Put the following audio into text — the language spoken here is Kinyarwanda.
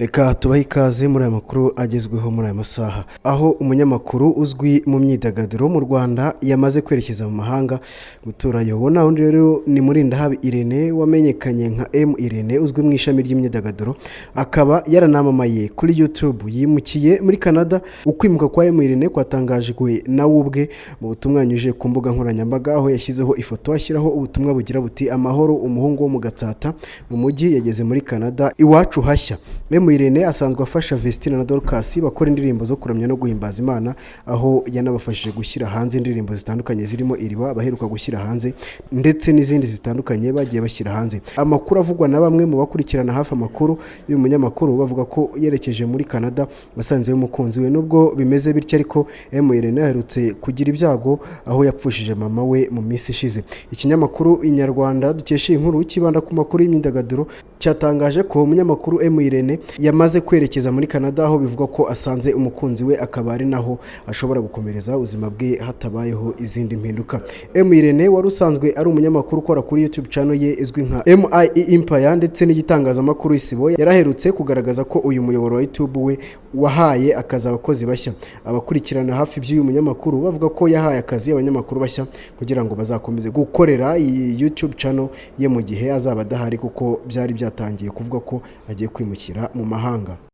Reka tubahe ikaze muri aya makuru agezweho muri aya masaha, aho umunyamakuru uzwi mu myidagaduro mu Rwanda yamaze kwerekeza mu mahanga guturayo. Uwo nta wundi rero ni Murindahabi Irene wamenyekanye nka M Irene, uzwi mu ishami ry'imyidagaduro, akaba yaranamamaye kuri YouTube. Yimukiye muri Canada. Ukwimuka kwa M Irene kwatangajwe nawe ubwe mu butumwa yanyujije ku mbuga nkoranyambaga, aho yashyizeho ifoto ashyiraho ubutumwa bugira buti amahoro umuhungu wo mu Gatsata mu mujyi yageze muri Canada iwacu hashya. M Irene asanzwe afasha Vestine na Dorcas bakora indirimbo zo kuramya no guhimbaza Imana, aho yanabafashije gushyira hanze indirimbo zitandukanye zirimo Iriba abaheruka gushyira hanze ndetse n'izindi zitandukanye bagiye bashyira hanze. Amakuru avugwa na bamwe mu bakurikirana hafi amakuru y'uyu munyamakuru bavuga ko yerekeje muri Canada basanzeyo umukunzi we. Nubwo bimeze bityo ariko M Irene yaherutse kugira ibyago aho yapfushije mama we mu minsi ishize. Ikinyamakuru Inyarwanda dukesha inkuru kibanda ku makuru y'imyidagaduro cyatangaje ko umunyamakuru M Irene yamaze kwerekeza muri Canada, aho bivuga ko asanze umukunzi we, akaba ari naho ashobora gukomereza ubuzima bwe hatabayeho izindi mpinduka. M Irene wari usanzwe ari umunyamakuru ukora kuri YouTube channel ye izwi nka MIE Empire ndetse n'igitangazamakuru Isibo, yaraherutse kugaragaza ko uyu muyoboro wa YouTube we wahaye akazi abakozi bashya. Abakurikirana hafi by'uyu munyamakuru bavuga ko yahaye akazi abanyamakuru bashya kugira ngo bazakomeze gukorera iyi YouTube channel ye mu gihe azaba adahari, kuko byari byatangiye kuvuga ko agiye kwimukira mu mahanga.